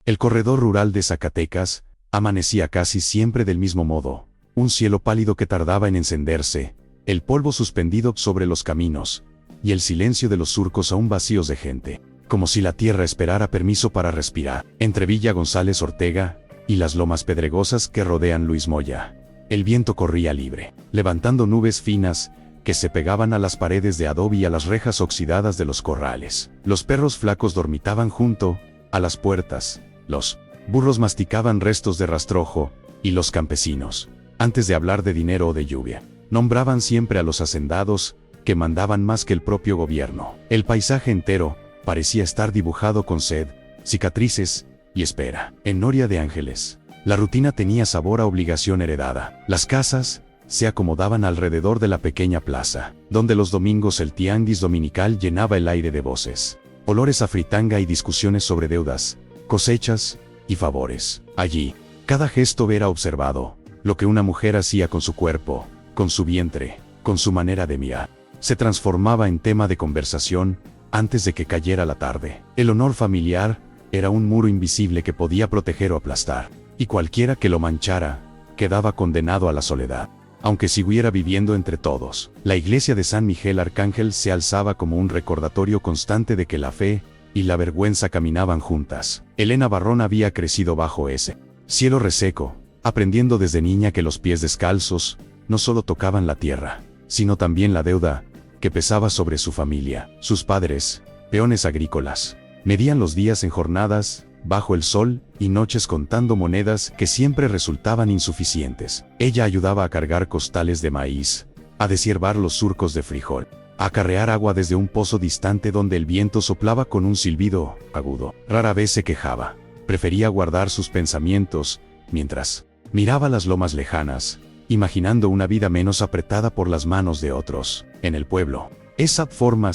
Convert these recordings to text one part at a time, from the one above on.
El corredor rural de Zacatecas amanecía casi siempre del mismo modo, un cielo pálido que tardaba en encenderse, el polvo suspendido sobre los caminos, y el silencio de los surcos aún vacíos de gente, como si la tierra esperara permiso para respirar. Entre Villa González Ortega y las lomas pedregosas que rodean Luis Moya, el viento corría libre, levantando nubes finas que se pegaban a las paredes de adobe y a las rejas oxidadas de los corrales. Los perros flacos dormitaban junto a las puertas, los burros masticaban restos de rastrojo, y los campesinos, antes de hablar de dinero o de lluvia, nombraban siempre a los hacendados, que mandaban más que el propio gobierno. El paisaje entero parecía estar dibujado con sed, cicatrices y espera. En Noria de Ángeles, la rutina tenía sabor a obligación heredada. Las casas se acomodaban alrededor de la pequeña plaza, donde los domingos el tianguis dominical llenaba el aire de voces, olores a fritanga y discusiones sobre deudas, cosechas y favores. Allí, cada gesto era observado, lo que una mujer hacía con su cuerpo, con su vientre, con su manera de mirar, se transformaba en tema de conversación antes de que cayera la tarde. El honor familiar era un muro invisible que podía proteger o aplastar, y cualquiera que lo manchara quedaba condenado a la soledad. Aunque siguiera viviendo entre todos, la iglesia de San Miguel Arcángel se alzaba como un recordatorio constante de que la fe y la vergüenza caminaban juntas. Elena Barrón había crecido bajo ese cielo reseco, aprendiendo desde niña que los pies descalzos no solo tocaban la tierra, sino también la deuda que pesaba sobre su familia. Sus padres, peones agrícolas, medían los días en jornadas bajo el sol y noches contando monedas que siempre resultaban insuficientes. Ella ayudaba a cargar costales de maíz, a deshiervar los surcos de frijol, a acarrear agua desde un pozo distante donde el viento soplaba con un silbido agudo. Rara vez se quejaba, prefería guardar sus pensamientos, mientras miraba las lomas lejanas, imaginando una vida menos apretada por las manos de otros. En el pueblo, esa forma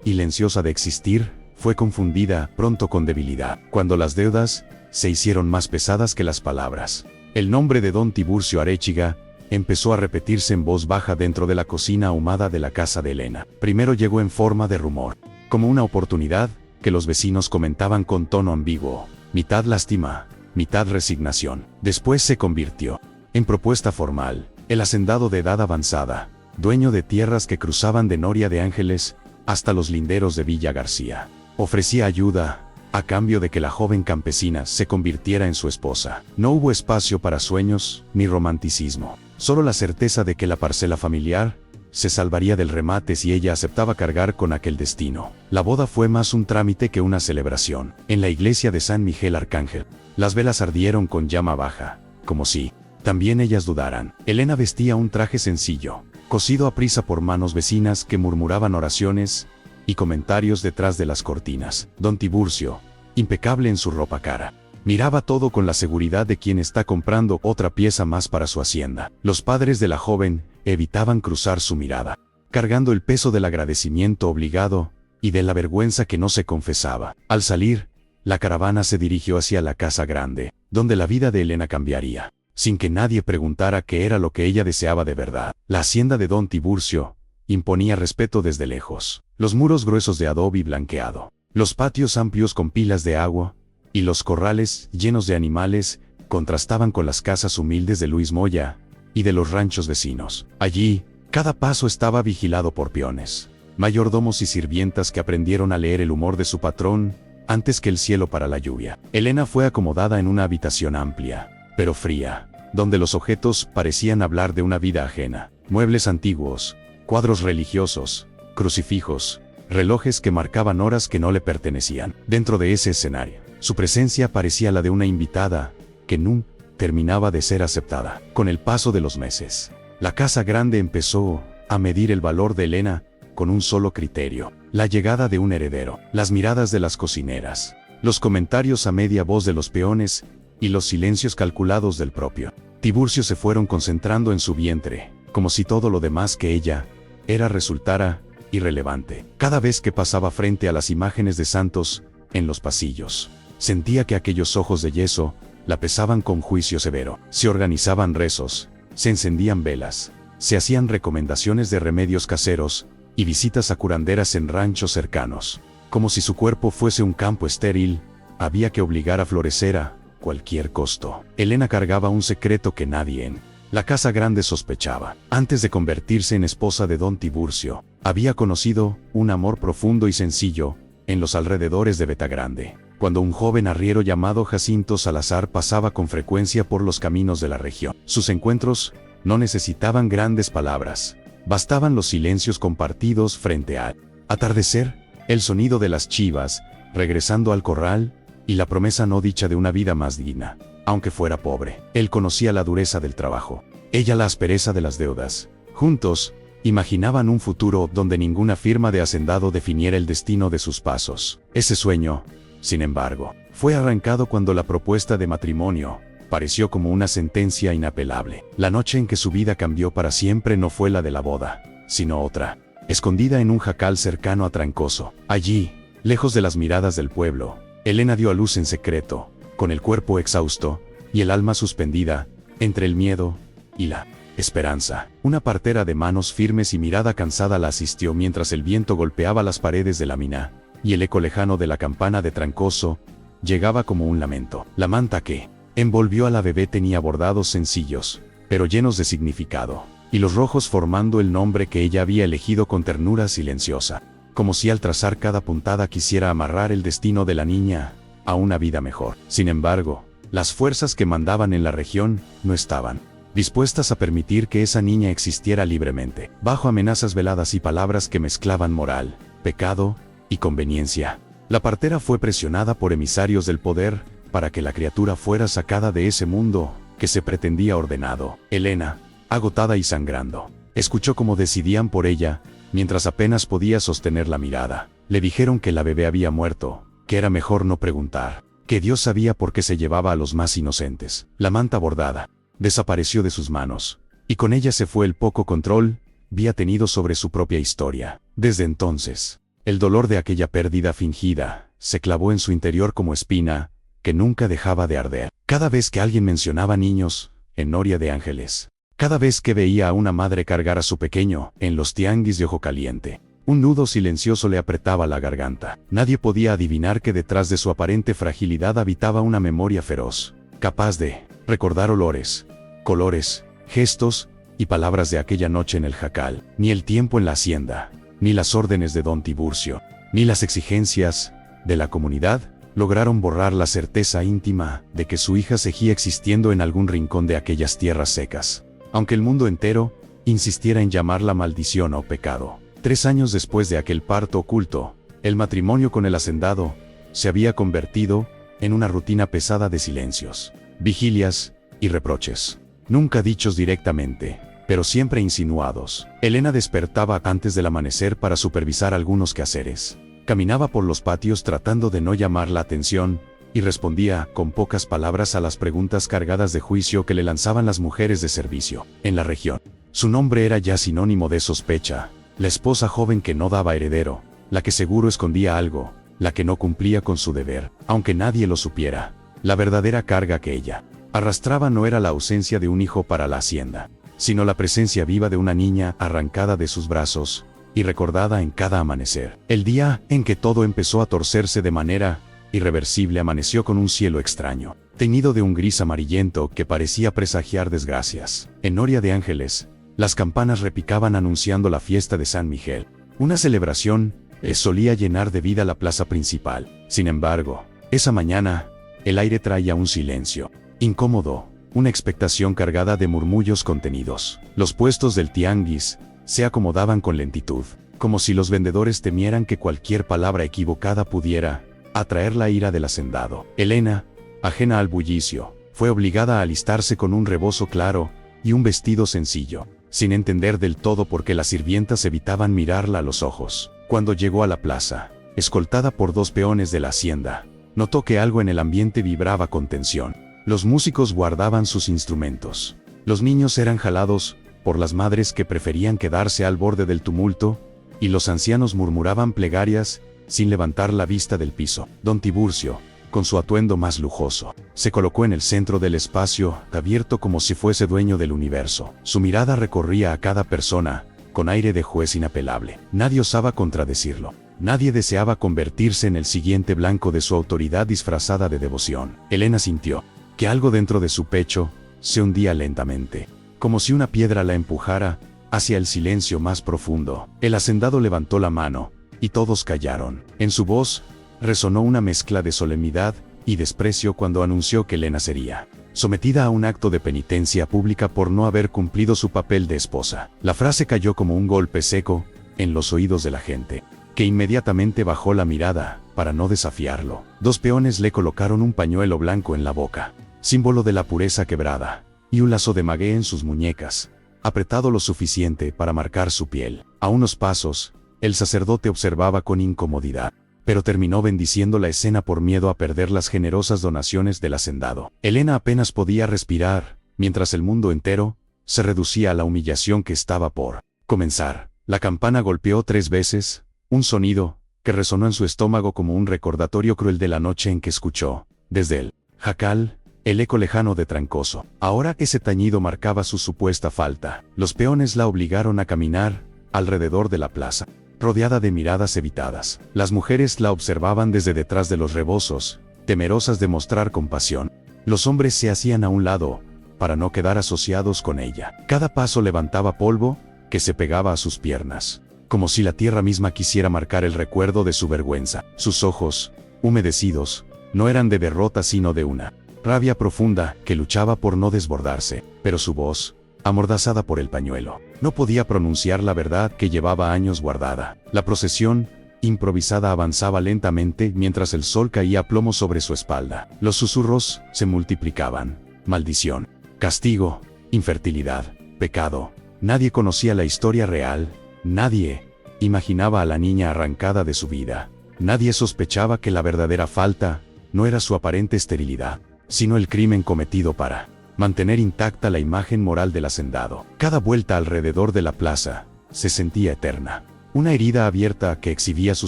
silenciosa de existir fue confundida pronto con debilidad, cuando las deudas se hicieron más pesadas que las palabras. El nombre de don Tiburcio Arechiga empezó a repetirse en voz baja dentro de la cocina ahumada de la casa de Elena. Primero llegó en forma de rumor, como una oportunidad que los vecinos comentaban con tono ambiguo, mitad lástima, mitad resignación. Después se convirtió en propuesta formal. El hacendado de edad avanzada, dueño de tierras que cruzaban de Noria de Ángeles hasta los linderos de Villa García, ofrecía ayuda a cambio de que la joven campesina se convirtiera en su esposa. No hubo espacio para sueños ni romanticismo, solo la certeza de que la parcela familiar se salvaría del remate si ella aceptaba cargar con aquel destino. La boda fue más un trámite que una celebración. En la iglesia de San Miguel Arcángel, las velas ardieron con llama baja, como si también ellas dudaran. Elena vestía un traje sencillo, cosido a prisa por manos vecinas que murmuraban oraciones y comentarios detrás de las cortinas. Don Tiburcio, impecable en su ropa cara, miraba todo con la seguridad de quien está comprando otra pieza más para su hacienda. Los padres de la joven evitaban cruzar su mirada, cargando el peso del agradecimiento obligado y de la vergüenza que no se confesaba. Al salir, la caravana se dirigió hacia la casa grande, donde la vida de Elena cambiaría, sin que nadie preguntara qué era lo que ella deseaba de verdad. La hacienda de don Tiburcio imponía respeto desde lejos. Los muros gruesos de adobe blanqueado, los patios amplios con pilas de agua, y los corrales llenos de animales contrastaban con las casas humildes de Luis Moya y de los ranchos vecinos. Allí, cada paso estaba vigilado por peones, mayordomos y sirvientas que aprendieron a leer el humor de su patrón antes que el cielo para la lluvia. Elena fue acomodada en una habitación amplia, pero fría, donde los objetos parecían hablar de una vida ajena. Muebles antiguos, cuadros religiosos, crucifijos, relojes que marcaban horas que no le pertenecían. Dentro de ese escenario, su presencia parecía la de una invitada que nunca terminaba de ser aceptada. Con el paso de los meses, la casa grande empezó a medir el valor de Elena con un solo criterio: la llegada de un heredero. Las miradas de las cocineras, los comentarios a media voz de los peones y los silencios calculados del propio Tiburcio se fueron concentrando en su vientre, como si todo lo demás que ella era resultara irrelevante. Cada vez que pasaba frente a las imágenes de santos en los pasillos, sentía que aquellos ojos de yeso la pesaban con juicio severo. Se organizaban rezos, se encendían velas, se hacían recomendaciones de remedios caseros y visitas a curanderas en ranchos cercanos, como si su cuerpo fuese un campo estéril Había que obligar a florecer a cualquier costo. Elena cargaba un secreto que nadie en la casa grande sospechaba. Antes de convertirse en esposa de don Tiburcio, había conocido un amor profundo y sencillo en los alrededores de Betagrande, cuando un joven arriero llamado Jacinto Salazar pasaba con frecuencia por los caminos de la región. Sus encuentros no necesitaban grandes palabras, bastaban los silencios compartidos frente al atardecer, el sonido de las chivas regresando al corral y la promesa no dicha de una vida más digna, aunque fuera pobre. Él conocía la dureza del trabajo, ella la aspereza de las deudas. Juntos, imaginaban un futuro donde ninguna firma de hacendado definiera el destino de sus pasos. Ese sueño, sin embargo, fue arrancado cuando la propuesta de matrimonio pareció como una sentencia inapelable. La noche en que su vida cambió para siempre no fue la de la boda, sino otra, escondida en un jacal cercano a Trancoso. Allí, lejos de las miradas del pueblo, Elena dio a luz en secreto, con el cuerpo exhausto y el alma suspendida entre el miedo y la esperanza. Una partera de manos firmes y mirada cansada la asistió mientras el viento golpeaba las paredes de la mina, y el eco lejano de la campana de Trancoso llegaba como un lamento. La manta que envolvió a la bebé tenía bordados sencillos, pero llenos de significado, y los rojos formando el nombre que ella había elegido con ternura silenciosa, como si al trazar cada puntada quisiera amarrar el destino de la niña a una vida mejor. Sin embargo, las fuerzas que mandaban en la región no estaban dispuestas a permitir que esa niña existiera libremente. Bajo amenazas veladas y palabras que mezclaban moral, pecado y conveniencia, la partera fue presionada por emisarios del poder para que la criatura fuera sacada de ese mundo que se pretendía ordenado. Elena, agotada y sangrando, escuchó cómo decidían por ella, mientras apenas podía sostener la mirada. Le dijeron que la bebé había muerto, que era mejor no preguntar, que Dios sabía por qué se llevaba a los más inocentes. La manta bordada desapareció de sus manos, y con ella se fue el poco control había tenido sobre su propia historia. Desde entonces, el dolor de aquella pérdida fingida se clavó en su interior como espina que nunca dejaba de arder. Cada vez que alguien mencionaba niños en Noria de Ángeles, cada vez que veía a una madre cargar a su pequeño en los tianguis de Ojo Caliente, un nudo silencioso le apretaba la garganta. Nadie podía adivinar que detrás de su aparente fragilidad habitaba una memoria feroz, capaz de recordar olores, colores, gestos y palabras de aquella noche en el jacal. Ni el tiempo en la hacienda, ni las órdenes de don Tiburcio, ni las exigencias de la comunidad lograron borrar la certeza íntima de que su hija seguía existiendo en algún rincón de aquellas tierras secas, aunque el mundo entero insistiera en llamarla maldición o pecado. 3 años después de aquel parto oculto, el matrimonio con el hacendado se había convertido en una rutina pesada de silencios, vigilias y reproches, nunca dichos directamente, pero siempre insinuados. Elena despertaba antes del amanecer para supervisar algunos quehaceres. Caminaba por los patios tratando de no llamar la atención, y respondía con pocas palabras a las preguntas cargadas de juicio que le lanzaban las mujeres de servicio en la región. Su nombre era ya sinónimo de sospecha, la esposa joven que no daba heredero, la que seguro escondía algo, la que no cumplía con su deber, aunque nadie lo supiera. La verdadera carga que ella arrastraba no era la ausencia de un hijo para la hacienda, sino la presencia viva de una niña arrancada de sus brazos y recordada en cada amanecer. El día en que todo empezó a torcerse de manera irreversible amaneció con un cielo extraño, teñido de un gris amarillento que parecía presagiar desgracias. En Noria de Ángeles, las campanas repicaban anunciando la fiesta de San Miguel, una celebración que solía llenar de vida la plaza principal. Sin embargo, esa mañana, el aire traía un silencio incómodo, una expectación cargada de murmullos contenidos. Los puestos del tianguis se acomodaban con lentitud, como si los vendedores temieran que cualquier palabra equivocada pudiera atraer la ira del hacendado. Elena, ajena al bullicio, fue obligada a alistarse con un rebozo claro y un vestido sencillo, sin entender del todo por qué las sirvientas evitaban mirarla a los ojos. Cuando llegó a la plaza, escoltada por 2 peones de la hacienda, notó que algo en el ambiente vibraba con tensión. Los músicos guardaban sus instrumentos. Los niños eran jalados por las madres que preferían quedarse al borde del tumulto, y los ancianos murmuraban plegarias sin levantar la vista del piso. Don Tiburcio, con su atuendo más lujoso, se colocó en el centro del espacio, abierto como si fuese dueño del universo. Su mirada recorría a cada persona con aire de juez inapelable. Nadie osaba contradecirlo. Nadie deseaba convertirse en el siguiente blanco de su autoridad disfrazada de devoción. Elena sintió que algo dentro de su pecho se hundía lentamente, como si una piedra la empujara hacia el silencio más profundo. El hacendado levantó la mano, y todos callaron. En su voz resonó una mezcla de solemnidad y desprecio cuando anunció que Elena sería sometida a un acto de penitencia pública por no haber cumplido su papel de esposa. La frase cayó como un golpe seco en los oídos de la gente, que inmediatamente bajó la mirada para no desafiarlo. Dos peones le colocaron un pañuelo blanco en la boca, símbolo de la pureza quebrada, y un lazo de maguey en sus muñecas, apretado lo suficiente para marcar su piel. A unos pasos, el sacerdote observaba con incomodidad, pero terminó bendiciendo la escena por miedo a perder las generosas donaciones del hacendado. Elena apenas podía respirar, mientras el mundo entero se reducía a la humillación que estaba por comenzar. La campana golpeó 3 veces, un sonido que resonó en su estómago como un recordatorio cruel de la noche en que escuchó, desde el jacal, el eco lejano de Trancoso. Ahora ese tañido marcaba su supuesta falta. Los peones la obligaron a caminar alrededor de la plaza, rodeada de miradas evitadas. Las mujeres la observaban desde detrás de los rebozos, temerosas de mostrar compasión. Los hombres se hacían a un lado, para no quedar asociados con ella. Cada paso levantaba polvo, que se pegaba a sus piernas, como si la tierra misma quisiera marcar el recuerdo de su vergüenza. Sus ojos, humedecidos, no eran de derrota sino de una rabia profunda que luchaba por no desbordarse, pero su voz, amordazada por el pañuelo, no podía pronunciar la verdad que llevaba años guardada. La procesión improvisada avanzaba lentamente mientras el sol caía a plomo sobre su espalda. Los susurros se multiplicaban. Maldición, castigo, infertilidad, pecado. Nadie conocía la historia real, nadie imaginaba a la niña arrancada de su vida. Nadie sospechaba que la verdadera falta no era su aparente esterilidad, sino el crimen cometido para mantener intacta la imagen moral del hacendado. Cada vuelta alrededor de la plaza se sentía eterna. Una herida abierta que exhibía su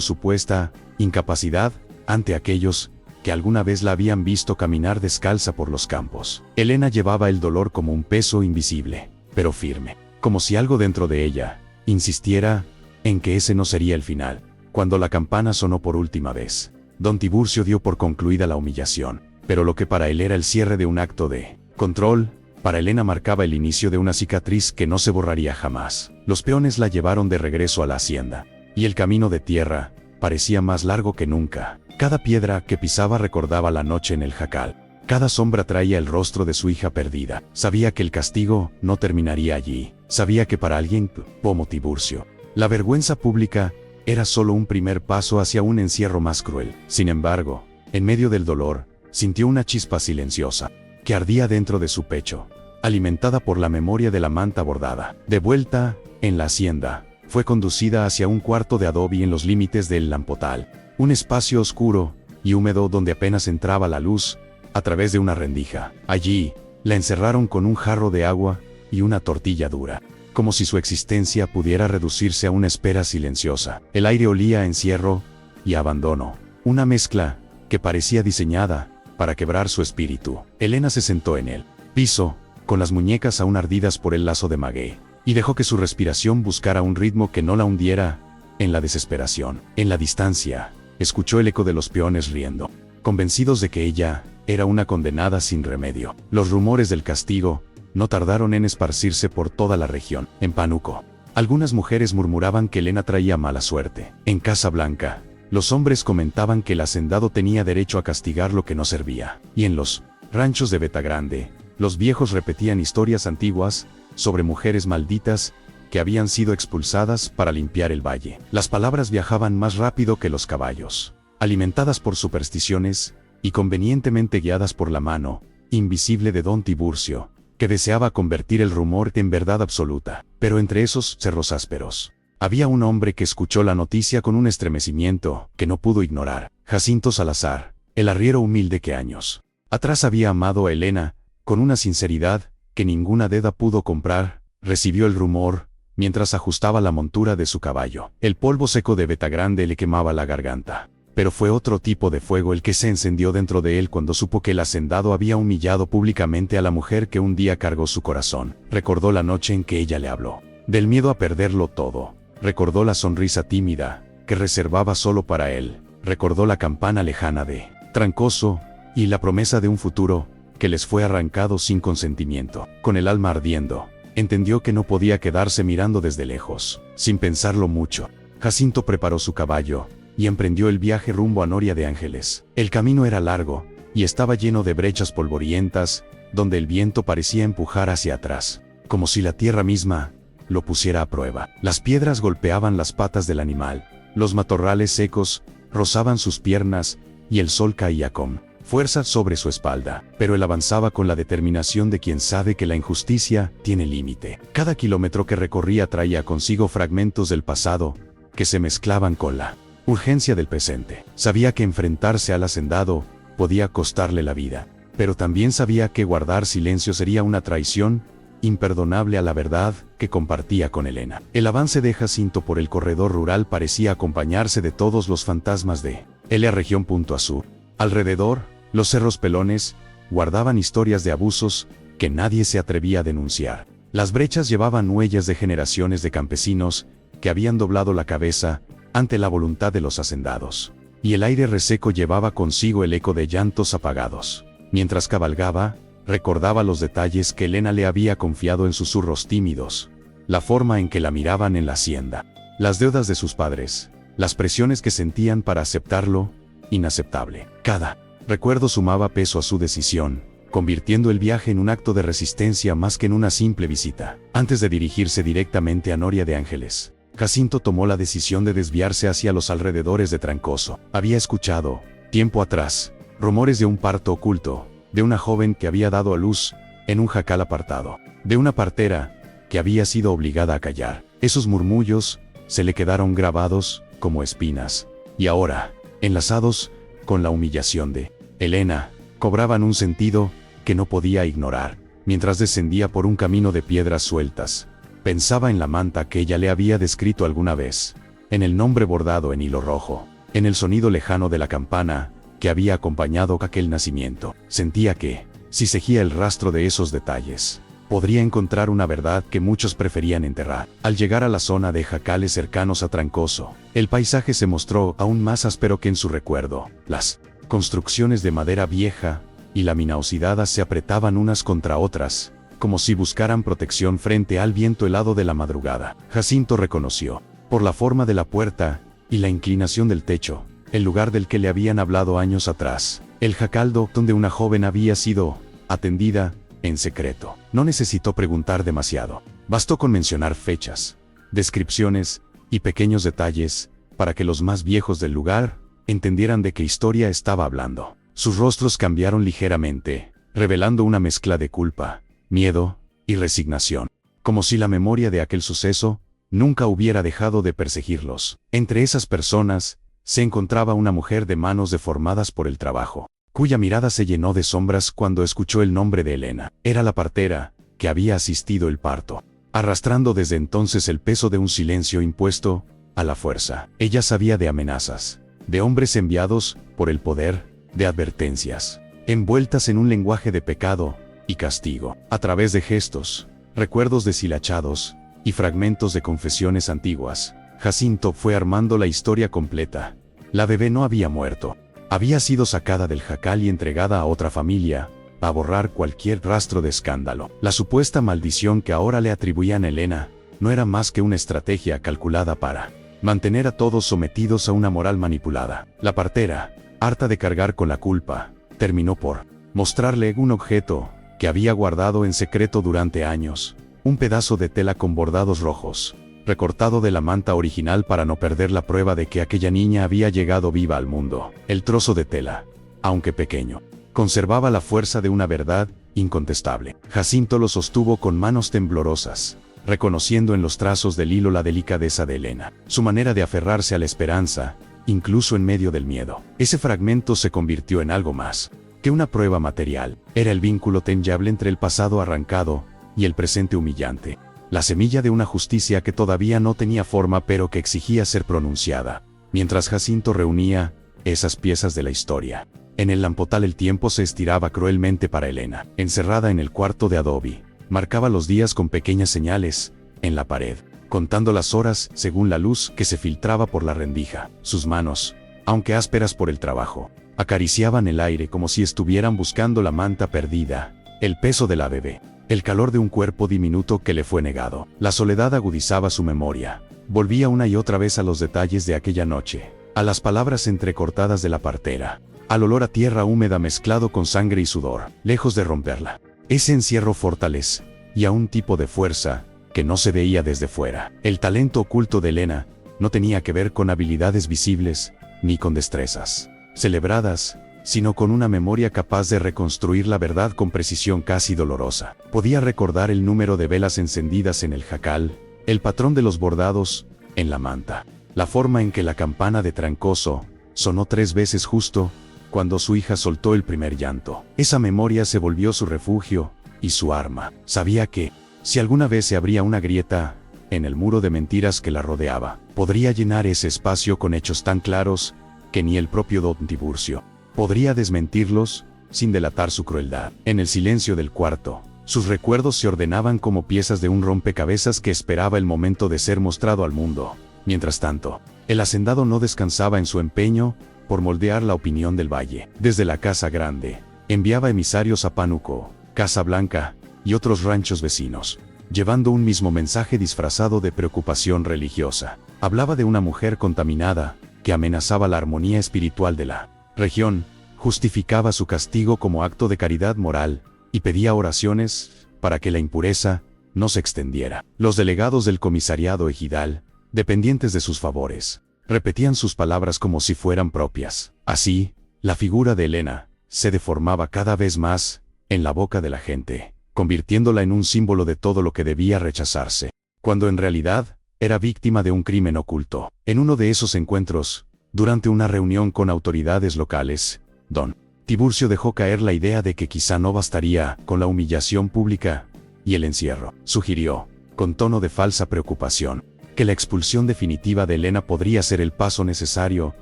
supuesta incapacidad ante aquellos que alguna vez la habían visto caminar descalza por los campos. Elena llevaba el dolor como un peso invisible, pero firme, como si algo dentro de ella insistiera en que ese no sería el final. Cuando la campana sonó por última vez, don Tiburcio dio por concluida la humillación, pero lo que para él era el cierre de un acto de control, para Elena marcaba el inicio de una cicatriz que no se borraría jamás. Los peones la llevaron de regreso a la hacienda, y el camino de tierra parecía más largo que nunca. Cada piedra que pisaba recordaba la noche en el jacal. Cada sombra traía el rostro de su hija perdida. Sabía que el castigo no terminaría allí. Sabía que para alguien como Tiburcio, la vergüenza pública era solo un primer paso hacia un encierro más cruel. Sin embargo, en medio del dolor, sintió una chispa silenciosa que ardía dentro de su pecho, alimentada por la memoria de la manta bordada. De vuelta en la hacienda, fue conducida hacia un cuarto de adobe en los límites del lampotal, un espacio oscuro y húmedo donde apenas entraba la luz a través de una rendija. Allí, la encerraron con un jarro de agua y una tortilla dura, como si su existencia pudiera reducirse a una espera silenciosa. El aire olía a encierro y a abandono, una mezcla que parecía diseñada para quebrar su espíritu. Elena se sentó en el piso, con las muñecas aún ardidas por el lazo de maguey, y dejó que su respiración buscara un ritmo que no la hundiera en la desesperación. En la distancia, escuchó el eco de los peones riendo, convencidos de que ella era una condenada sin remedio. Los rumores del castigo no tardaron en esparcirse por toda la región. En Pánuco, algunas mujeres murmuraban que Elena traía mala suerte. En Casablanca, los hombres comentaban que el hacendado tenía derecho a castigar lo que no servía. Y en los ranchos de Betagrande, los viejos repetían historias antiguas sobre mujeres malditas que habían sido expulsadas para limpiar el valle. Las palabras viajaban más rápido que los caballos, alimentadas por supersticiones y convenientemente guiadas por la mano invisible de don Tiburcio, que deseaba convertir el rumor en verdad absoluta. Pero entre esos cerros ásperos, había un hombre que escuchó la noticia con un estremecimiento que no pudo ignorar. Jacinto Salazar, el arriero humilde que años atrás había amado a Elena con una sinceridad que ninguna deuda pudo comprar, recibió el rumor mientras ajustaba la montura de su caballo. El polvo seco de Betagrande le quemaba la garganta, pero fue otro tipo de fuego el que se encendió dentro de él cuando supo que el hacendado había humillado públicamente a la mujer que un día cargó su corazón. Recordó la noche en que ella le habló del miedo a perderlo todo. Recordó la sonrisa tímida que reservaba solo para él. Recordó la campana lejana de Trancoso y la promesa de un futuro que les fue arrancado sin consentimiento. Con el alma ardiendo, entendió que no podía quedarse mirando desde lejos. Sin pensarlo mucho, Jacinto preparó su caballo y emprendió el viaje rumbo a Noria de Ángeles. El camino era largo y estaba lleno de brechas polvorientas, donde el viento parecía empujar hacia atrás, como si la tierra misma lo pusiera a prueba. Las piedras golpeaban las patas del animal, los matorrales secos rozaban sus piernas y el sol caía con fuerza sobre su espalda, pero él avanzaba con la determinación de quien sabe que la injusticia tiene límite. Cada kilómetro que recorría traía consigo fragmentos del pasado que se mezclaban con la urgencia del presente. Sabía que enfrentarse al hacendado podía costarle la vida, pero también sabía que guardar silencio sería una traición imperdonable a la verdad que compartía con Elena. El avance de Jacinto por el corredor rural parecía acompañarse de todos los fantasmas de la región. A su alrededor, los cerros pelones guardaban historias de abusos que nadie se atrevía a denunciar. Las brechas llevaban huellas de generaciones de campesinos que habían doblado la cabeza ante la voluntad de los hacendados, y el aire reseco llevaba consigo el eco de llantos apagados. Mientras cabalgaba, recordaba los detalles que Elena le había confiado en susurros tímidos, la forma en que la miraban en la hacienda, las deudas de sus padres, las presiones que sentían para aceptarlo inaceptable. Cada recuerdo sumaba peso a su decisión, convirtiendo el viaje en un acto de resistencia más que en una simple visita. Antes de dirigirse directamente a Noria de Ángeles, Jacinto tomó la decisión de desviarse hacia los alrededores de Trancoso. Había escuchado, tiempo atrás, rumores de un parto oculto, de una joven que había dado a luz en un jacal apartado, de una partera que había sido obligada a callar. Esos murmullos se le quedaron grabados como espinas, y ahora, enlazados con la humillación de Elena, cobraban un sentido que no podía ignorar. Mientras descendía por un camino de piedras sueltas, pensaba en la manta que ella le había descrito alguna vez, en el nombre bordado en hilo rojo, en el sonido lejano de la campana que había acompañado aquel nacimiento. Sentía que, si seguía el rastro de esos detalles, podría encontrar una verdad que muchos preferían enterrar. Al llegar a la zona de jacales cercanos a Trancoso, el paisaje se mostró aún más áspero que en su recuerdo. Las construcciones de madera vieja y lámina oxidada se apretaban unas contra otras, como si buscaran protección frente al viento helado de la madrugada. Jacinto reconoció, por la forma de la puerta y la inclinación del techo, el lugar del que le habían hablado años atrás, el jacaldo donde una joven había sido atendida en secreto. No necesitó preguntar demasiado. Bastó con mencionar fechas, descripciones y pequeños detalles para que los más viejos del lugar entendieran de qué historia estaba hablando. Sus rostros cambiaron ligeramente, revelando una mezcla de culpa, miedo y resignación, como si la memoria de aquel suceso nunca hubiera dejado de perseguirlos. Entre esas personas se encontraba una mujer de manos deformadas por el trabajo, cuya mirada se llenó de sombras cuando escuchó el nombre de Elena. Era la partera que había asistido el parto, arrastrando desde entonces el peso de un silencio impuesto a la fuerza. Ella sabía de amenazas, de hombres enviados por el poder, de advertencias, envueltas en un lenguaje de pecado y castigo. A través de gestos, recuerdos deshilachados y fragmentos de confesiones antiguas, Jacinto fue armando la historia completa. La bebé no había muerto. Había sido sacada del jacal y entregada a otra familia, a borrar cualquier rastro de escándalo. La supuesta maldición que ahora le atribuían a Elena no era más que una estrategia calculada para mantener a todos sometidos a una moral manipulada. La partera, harta de cargar con la culpa, terminó por mostrarle un objeto que había guardado en secreto durante años, un pedazo de tela con bordados rojos, recortado de la manta original para no perder la prueba de que aquella niña había llegado viva al mundo. El trozo de tela, aunque pequeño, conservaba la fuerza de una verdad incontestable. Jacinto lo sostuvo con manos temblorosas, reconociendo en los trazos del hilo la delicadeza de Elena, su manera de aferrarse a la esperanza, incluso en medio del miedo. Ese fragmento se convirtió en algo más que una prueba material. Era el vínculo tangible entre el pasado arrancado y el presente humillante, la semilla de una justicia que todavía no tenía forma pero que exigía ser pronunciada. Mientras Jacinto reunía esas piezas de la historia, en el lampotal el tiempo se estiraba cruelmente para Elena. Encerrada en el cuarto de adobe, marcaba los días con pequeñas señales en la pared, contando las horas según la luz que se filtraba por la rendija. Sus manos, aunque ásperas por el trabajo, acariciaban el aire como si estuvieran buscando la manta perdida, el peso de la bebé, el calor de un cuerpo diminuto que le fue negado. La soledad agudizaba su memoria. Volvía una y otra vez a los detalles de aquella noche, a las palabras entrecortadas de la partera, al olor a tierra húmeda mezclado con sangre y sudor. Lejos de romperla, ese encierro fortalece y a un tipo de fuerza que no se veía desde fuera. El talento oculto de Elena no tenía que ver con habilidades visibles ni con destrezas celebradas, sino con una memoria capaz de reconstruir la verdad con precisión casi dolorosa. Podía recordar el número de velas encendidas en el jacal, el patrón de los bordados en la manta, la forma en que la campana de Trancoso sonó 3 veces justo cuando su hija soltó el primer llanto. Esa memoria se volvió su refugio y su arma. Sabía que, si alguna vez se abría una grieta en el muro de mentiras que la rodeaba, podría llenar ese espacio con hechos tan claros que ni el propio don Tiburcio podría desmentirlos sin delatar su crueldad. En el silencio del cuarto, sus recuerdos se ordenaban como piezas de un rompecabezas que esperaba el momento de ser mostrado al mundo. Mientras tanto, el hacendado no descansaba en su empeño por moldear la opinión del valle. Desde la Casa Grande, enviaba emisarios a Pánuco, Casa Blanca y otros ranchos vecinos, llevando un mismo mensaje disfrazado de preocupación religiosa. Hablaba de una mujer contaminada que amenazaba la armonía espiritual de la región, justificaba su castigo como acto de caridad moral y pedía oraciones para que la impureza no se extendiera. Los delegados del comisariado ejidal, dependientes de sus favores, repetían sus palabras como si fueran propias. Así, la figura de Elena se deformaba cada vez más en la boca de la gente, convirtiéndola en un símbolo de todo lo que debía rechazarse, cuando en realidad era víctima de un crimen oculto. En uno de esos encuentros, durante una reunión con autoridades locales, don Tiburcio dejó caer la idea de que quizá no bastaría con la humillación pública y el encierro. Sugirió, con tono de falsa preocupación, que la expulsión definitiva de Elena podría ser el paso necesario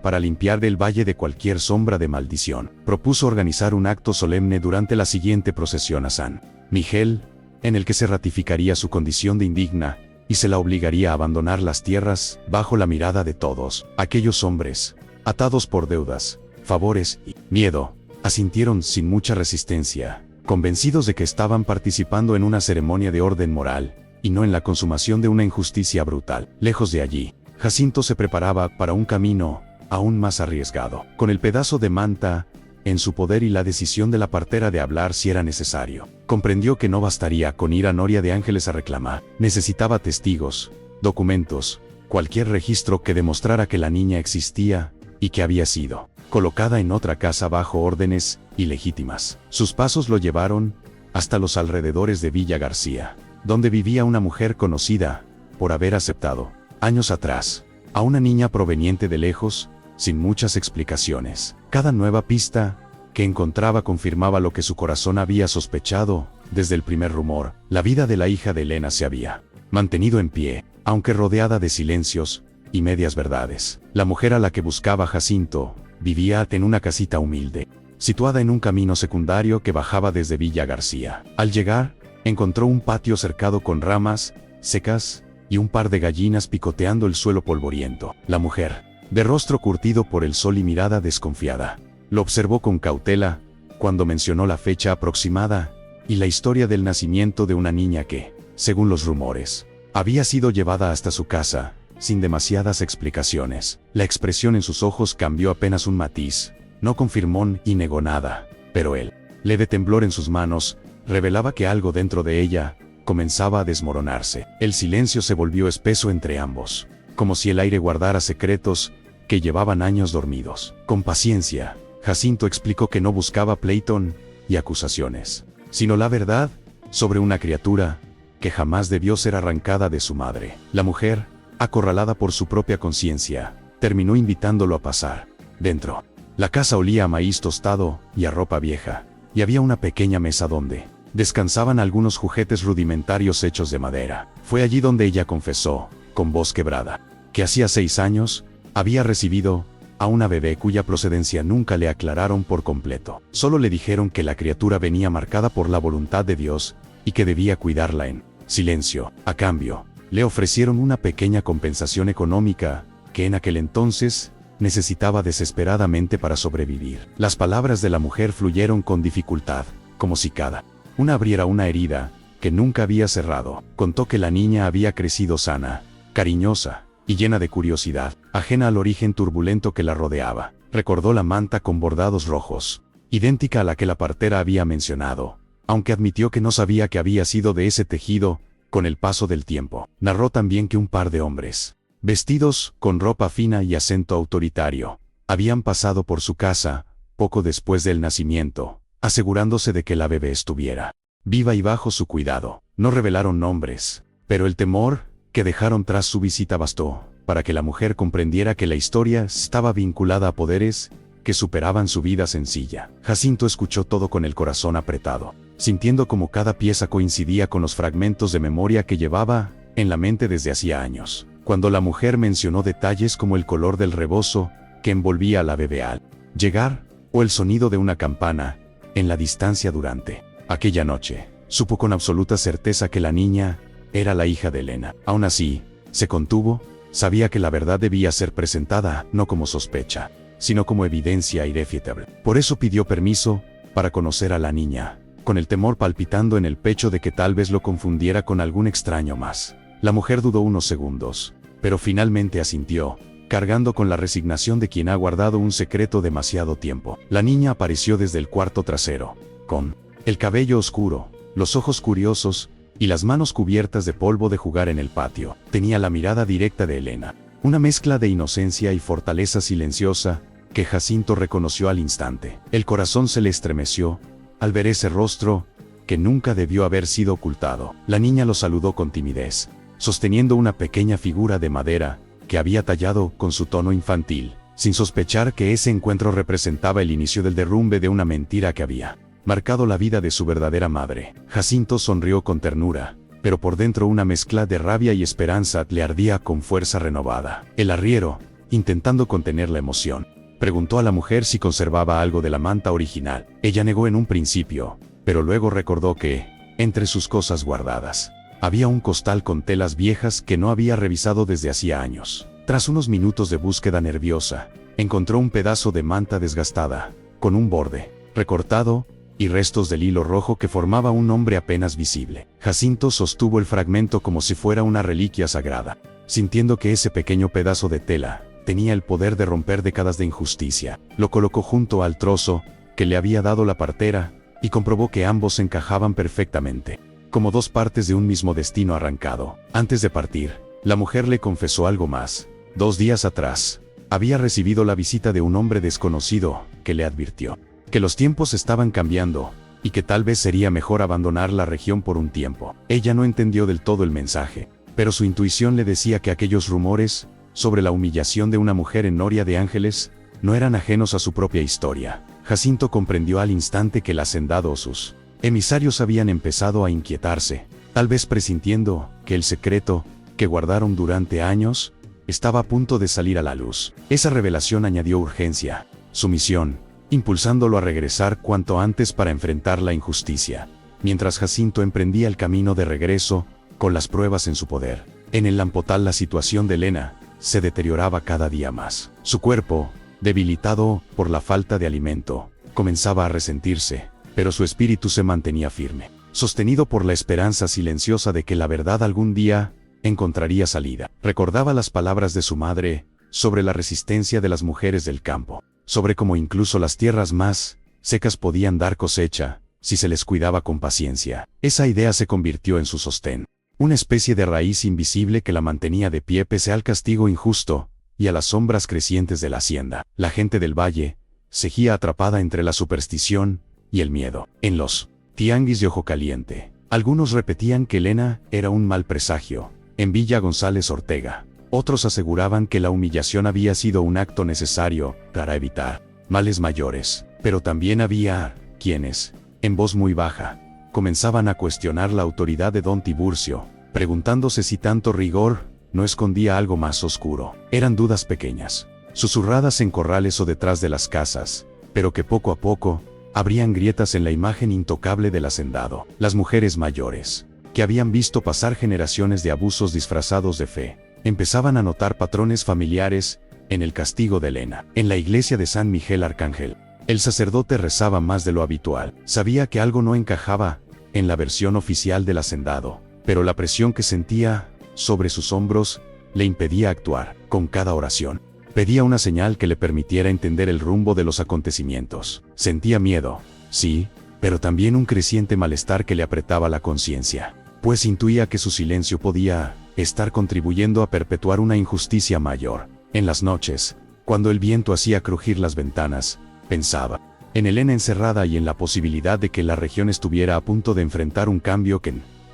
para limpiar del valle de cualquier sombra de maldición. Propuso organizar un acto solemne durante la siguiente procesión a San Miguel, en el que se ratificaría su condición de indigna y se la obligaría a abandonar las tierras bajo la mirada de todos. Aquellos hombres, atados por deudas, favores y miedo, asintieron sin mucha resistencia, convencidos de que estaban participando en una ceremonia de orden moral, y no en la consumación de una injusticia brutal. Lejos de allí, Jacinto se preparaba para un camino aún más arriesgado. Con el pedazo de manta en su poder y la decisión de la partera de hablar si era necesario, comprendió que no bastaría con ir a Noria de Ángeles a reclamar. Necesitaba testigos, documentos, cualquier registro que demostrara que la niña existía y que había sido colocada en otra casa bajo órdenes ilegítimas. Sus pasos lo llevaron hasta los alrededores de Villa García, donde vivía una mujer conocida por haber aceptado, años atrás, a una niña proveniente de lejos, sin muchas explicaciones. Cada nueva pista que encontraba confirmaba lo que su corazón había sospechado desde el primer rumor. La vida de la hija de Elena se había mantenido en pie, aunque rodeada de silencios y medias verdades. La mujer a la que buscaba Jacinto vivía en una casita humilde, situada en un camino secundario que bajaba desde Villa García. Al llegar, encontró un patio cercado con ramas secas y un par de gallinas picoteando el suelo polvoriento. La mujer, de rostro curtido por el sol y mirada desconfiada, lo observó con cautela cuando mencionó la fecha aproximada y la historia del nacimiento de una niña que, según los rumores, había sido llevada hasta su casa, sin demasiadas explicaciones. La expresión en sus ojos cambió apenas un matiz, no confirmó ni negó nada, pero el leve temblor en sus manos revelaba que algo dentro de ella comenzaba a desmoronarse. El silencio se volvió espeso entre ambos, como si el aire guardara secretos que llevaban años dormidos. Con paciencia, Jacinto explicó que no buscaba pleito y acusaciones, sino la verdad sobre una criatura que jamás debió ser arrancada de su madre. La mujer, acorralada por su propia conciencia, terminó invitándolo a pasar. Dentro, la casa olía a maíz tostado y a ropa vieja, y había una pequeña mesa donde descansaban algunos juguetes rudimentarios hechos de madera. Fue allí donde ella confesó, con voz quebrada, que hacía 6 años había recibido a una bebé cuya procedencia nunca le aclararon por completo. Solo le dijeron que la criatura venía marcada por la voluntad de Dios y que debía cuidarla en silencio. A cambio, Le ofrecieron una pequeña compensación económica, que en aquel entonces necesitaba desesperadamente para sobrevivir. Las palabras de la mujer fluyeron con dificultad, como si cada una abriera una herida que nunca había cerrado. Contó que la niña había crecido sana, cariñosa y llena de curiosidad, ajena al origen turbulento que la rodeaba. Recordó la manta con bordados rojos, idéntica a la que la partera había mencionado, aunque admitió que no sabía que había sido de ese tejido con el paso del tiempo. Narró también que un par de hombres, vestidos con ropa fina y acento autoritario, habían pasado por su casa poco después del nacimiento, asegurándose de que la bebé estuviera viva y bajo su cuidado. No revelaron nombres, pero el temor que dejaron tras su visita bastó para que la mujer comprendiera que la historia estaba vinculada a poderes que superaban su vida sencilla. Jacinto escuchó todo con el corazón apretado, sintiendo como cada pieza coincidía con los fragmentos de memoria que llevaba en la mente desde hacía años. Cuando la mujer mencionó detalles como el color del rebozo que envolvía a la bebé al llegar, o el sonido de una campana en la distancia durante aquella noche, supo con absoluta certeza que la niña era la hija de Elena. Aún así, se contuvo. Sabía que la verdad debía ser presentada no como sospecha, sino como evidencia irrefutable. Por eso pidió permiso para conocer a la niña, con el temor palpitando en el pecho de que tal vez lo confundiera con algún extraño más. La mujer dudó unos segundos, pero finalmente asintió, cargando con la resignación de quien ha guardado un secreto demasiado tiempo. La niña apareció desde el cuarto trasero, con el cabello oscuro, los ojos curiosos y las manos cubiertas de polvo de jugar en el patio. Tenía la mirada directa de Elena, una mezcla de inocencia y fortaleza silenciosa que Jacinto reconoció al instante. El corazón se le estremeció al ver ese rostro que nunca debió haber sido ocultado. La niña lo saludó con timidez, sosteniendo una pequeña figura de madera que había tallado con su tono infantil, sin sospechar que ese encuentro representaba el inicio del derrumbe de una mentira que había marcado la vida de su verdadera madre. Jacinto sonrió con ternura, pero por dentro una mezcla de rabia y esperanza le ardía con fuerza renovada. El arriero, intentando contener la emoción, preguntó a la mujer si conservaba algo de la manta original. Ella negó en un principio, pero luego recordó que, entre sus cosas guardadas, había un costal con telas viejas que no había revisado desde hacía años. Tras unos minutos de búsqueda nerviosa, encontró un pedazo de manta desgastada, con un borde recortado y restos del hilo rojo que formaba un nombre apenas visible. Jacinto sostuvo el fragmento como si fuera una reliquia sagrada, sintiendo que ese pequeño pedazo de tela tenía el poder de romper décadas de injusticia. Lo colocó junto al trozo que le había dado la partera y comprobó que ambos encajaban perfectamente, como dos partes de un mismo destino arrancado. Antes de partir, la mujer le confesó algo más. 2 días atrás, había recibido la visita de un hombre desconocido que le advirtió que los tiempos estaban cambiando y que tal vez sería mejor abandonar la región por un tiempo. Ella no entendió del todo el mensaje, pero su intuición le decía que aquellos rumores sobre la humillación de una mujer en Noria de Ángeles no eran ajenos a su propia historia. Jacinto comprendió al instante que el hacendado o sus emisarios habían empezado a inquietarse, tal vez presintiendo que el secreto que guardaron durante años estaba a punto de salir a la luz. Esa revelación añadió urgencia, sumisión, impulsándolo a regresar cuanto antes para enfrentar la injusticia. Mientras Jacinto emprendía el camino de regreso, con las pruebas en su poder, en el Lampotal la situación de Elena se deterioraba cada día más. Su cuerpo, debilitado por la falta de alimento, comenzaba a resentirse, pero su espíritu se mantenía firme, sostenido por la esperanza silenciosa de que la verdad algún día encontraría salida. Recordaba las palabras de su madre sobre la resistencia de las mujeres del campo, sobre cómo incluso las tierras más secas podían dar cosecha si se les cuidaba con paciencia. Esa idea se convirtió en su sostén, una especie de raíz invisible que la mantenía de pie pese al castigo injusto y a las sombras crecientes de la hacienda. La gente del valle seguía atrapada entre la superstición y el miedo. En los tianguis de Ojo Caliente, algunos repetían que Elena era un mal presagio. En Villa González Ortega, otros aseguraban que la humillación había sido un acto necesario para evitar males mayores. Pero también había quienes, en voz muy baja, comenzaban a cuestionar la autoridad de don Tiburcio, preguntándose si tanto rigor no escondía algo más oscuro. Eran dudas pequeñas, susurradas en corrales o detrás de las casas, pero que poco a poco abrían grietas en la imagen intocable del hacendado. Las mujeres mayores, que habían visto pasar generaciones de abusos disfrazados de fe, empezaban a notar patrones familiares en el castigo de Elena. En la iglesia de San Miguel Arcángel, el sacerdote rezaba más de lo habitual. Sabía que algo no encajaba en la versión oficial del hacendado, pero la presión que sentía sobre sus hombros le impedía actuar. Con cada oración, pedía una señal que le permitiera entender el rumbo de los acontecimientos. Sentía miedo, sí, pero también un creciente malestar que le apretaba la conciencia, pues intuía que su silencio podía estar contribuyendo a perpetuar una injusticia mayor. En las noches, cuando el viento hacía crujir las ventanas, pensaba en Elena encerrada y en la posibilidad de que la región estuviera a punto de enfrentar un cambio que